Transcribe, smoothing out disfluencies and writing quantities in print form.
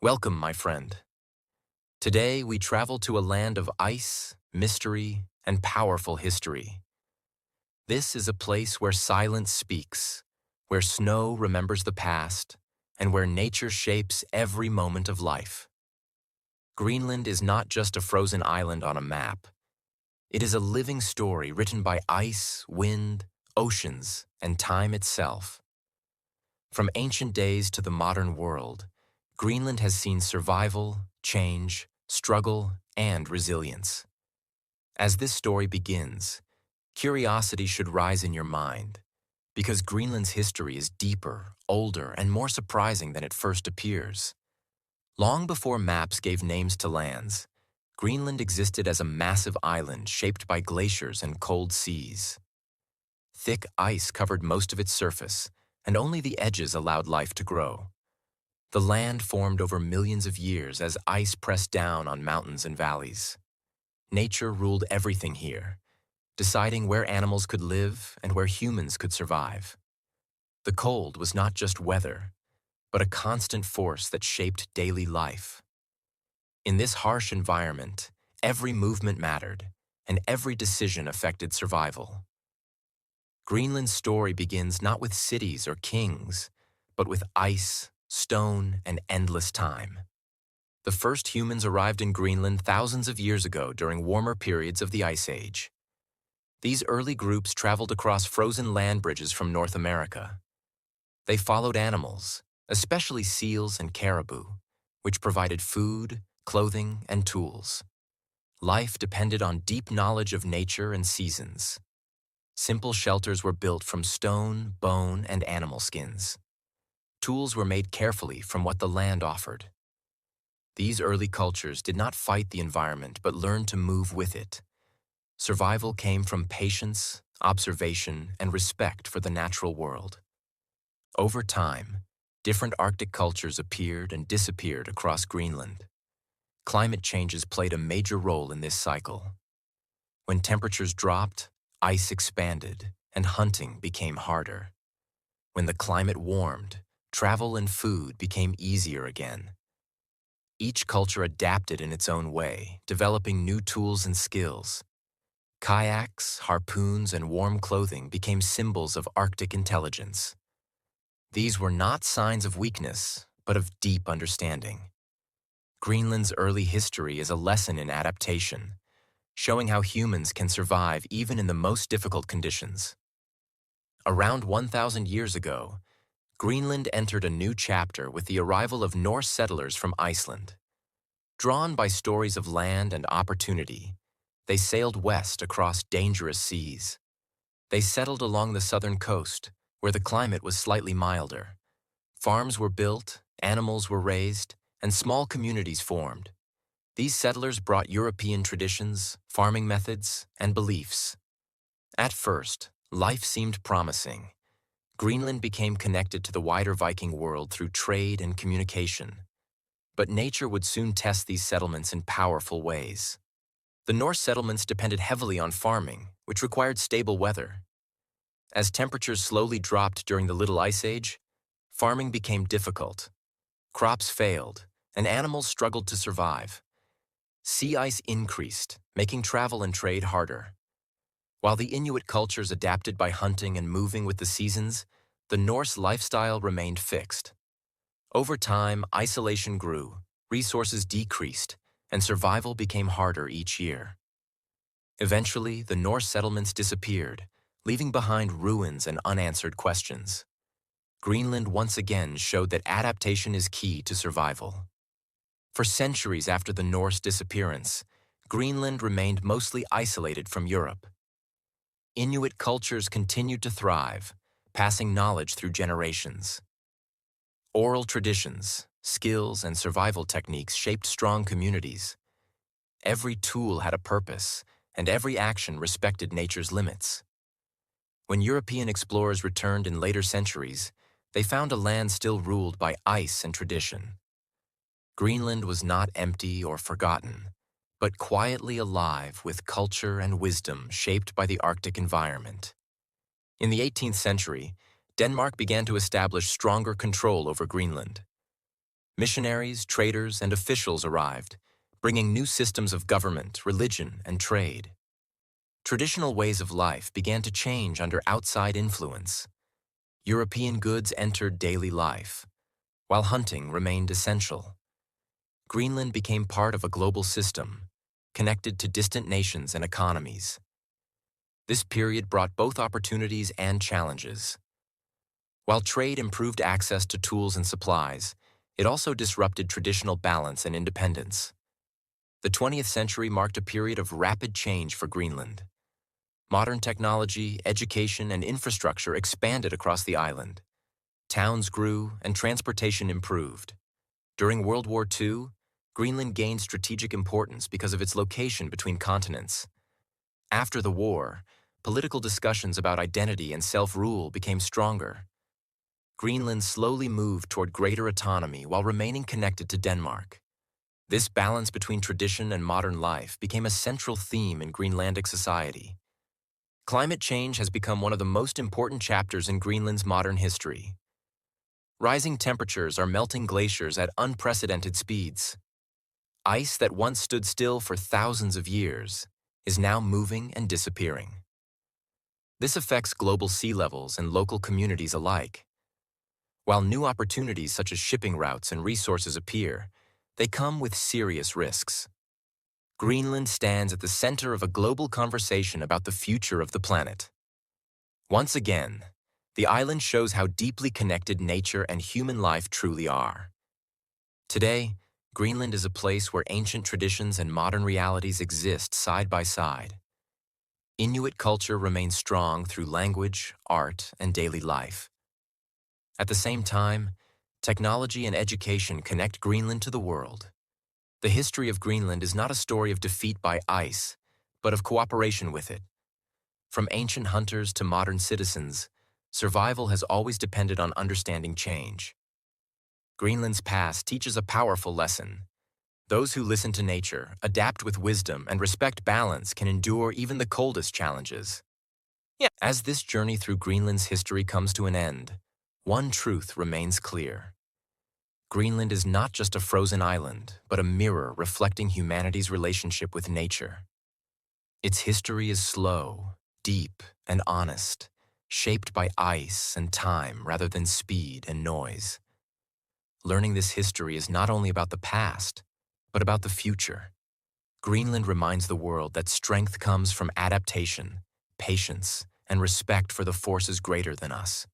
Welcome, my friend. Today we travel to a land of ice, mystery, and powerful history. This is a place where silence speaks, where snow remembers the past, and where nature shapes every moment of life. Greenland is not just a frozen island on a map. It is a living story written by ice, wind, oceans, and time itself. From ancient days to the modern world, Greenland has seen survival, change, struggle, and resilience. As this story begins, curiosity should rise in your mind, because Greenland's history is deeper, older, and more surprising than it first appears. Long before maps gave names to lands, Greenland existed as a massive island shaped by glaciers and cold seas. Thick ice covered most of its surface, and only the edges allowed life to grow. The land formed over millions of years as ice pressed down on mountains and valleys. Nature ruled everything here, deciding where animals could live and where humans could survive. The cold was not just weather, but a constant force that shaped daily life. In this harsh environment, every movement mattered, and every decision affected survival. Greenland's story begins not with cities or kings, but with ice, stone, and endless time. The first humans arrived in Greenland thousands of years ago during warmer periods of the Ice Age. These early groups traveled across frozen land bridges from North America. They followed animals, especially seals and caribou, which provided food, clothing, and tools. Life depended on deep knowledge of nature and seasons. Simple shelters were built from stone, bone, and animal skins. Tools were made carefully from what the land offered. These early cultures did not fight the environment but learned to move with it. Survival came from patience, observation, and respect for the natural world. Over time, different Arctic cultures appeared and disappeared across Greenland. Climate changes played a major role in this cycle. When temperatures dropped, ice expanded, and hunting became harder. When the climate warmed, travel and food became easier again. Each culture adapted in its own way, developing new tools and skills. Kayaks, harpoons, and warm clothing became symbols of Arctic intelligence. These were not signs of weakness, but of deep understanding. Greenland's early history is a lesson in adaptation, showing how humans can survive even in the most difficult conditions. Around 1,000 years ago, Greenland entered a new chapter with the arrival of Norse settlers from Iceland. Drawn by stories of land and opportunity, they sailed west across dangerous seas. They settled along the southern coast, where the climate was slightly milder. Farms were built, animals were raised, and small communities formed. These settlers brought European traditions, farming methods, and beliefs. At first, life seemed promising. Greenland became connected to the wider Viking world through trade and communication. But nature would soon test these settlements in powerful ways. The Norse settlements depended heavily on farming, which required stable weather. As temperatures slowly dropped during the Little Ice Age, farming became difficult. Crops failed, and animals struggled to survive. Sea ice increased, making travel and trade harder. While the Inuit cultures adapted by hunting and moving with the seasons, the Norse lifestyle remained fixed. Over time, isolation grew, resources decreased, and survival became harder each year. Eventually, the Norse settlements disappeared, leaving behind ruins and unanswered questions. Greenland once again showed that adaptation is key to survival. For centuries after the Norse disappearance, Greenland remained mostly isolated from Europe. Inuit cultures continued to thrive, passing knowledge through generations. Oral traditions, skills, and survival techniques shaped strong communities. Every tool had a purpose, and every action respected nature's limits. When European explorers returned in later centuries, they found a land still ruled by ice and tradition. Greenland was not empty or forgotten, but quietly alive with culture and wisdom shaped by the Arctic environment. In the 18th century, Denmark began to establish stronger control over Greenland. Missionaries, traders, and officials arrived, bringing new systems of government, religion, and trade. Traditional ways of life began to change under outside influence. European goods entered daily life, while hunting remained essential. Greenland became part of a global system, connected to distant nations and economies. This period brought both opportunities and challenges. While trade improved access to tools and supplies, it also disrupted traditional balance and independence. The 20th century marked a period of rapid change for Greenland. Modern technology, education, and infrastructure expanded across the island. Towns grew and transportation improved. During World War II, Greenland gained strategic importance because of its location between continents. After the war, political discussions about identity and self-rule became stronger. Greenland slowly moved toward greater autonomy while remaining connected to Denmark. This balance between tradition and modern life became a central theme in Greenlandic society. Climate change has become one of the most important chapters in Greenland's modern history. Rising temperatures are melting glaciers at unprecedented speeds. Ice that once stood still for thousands of years is now moving and disappearing. This affects global sea levels and local communities alike. While new opportunities such as shipping routes and resources appear, they come with serious risks. Greenland stands at the center of a global conversation about the future of the planet. Once again, the island shows how deeply connected nature and human life truly are. Today, Greenland is a place where ancient traditions and modern realities exist side by side. Inuit culture remains strong through language, art, and daily life. At the same time, technology and education connect Greenland to the world. The history of Greenland is not a story of defeat by ice, but of cooperation with it. From ancient hunters to modern citizens, survival has always depended on understanding change. Greenland's past teaches a powerful lesson. Those who listen to nature, adapt with wisdom, and respect balance can endure even the coldest challenges. As this journey through Greenland's history comes to an end, one truth remains clear. Greenland is not just a frozen island, but a mirror reflecting humanity's relationship with nature. Its history is slow, deep, and honest, shaped by ice and time rather than speed and noise. Learning this history is not only about the past, but about the future. Greenland reminds the world that strength comes from adaptation, patience, and respect for the forces greater than us.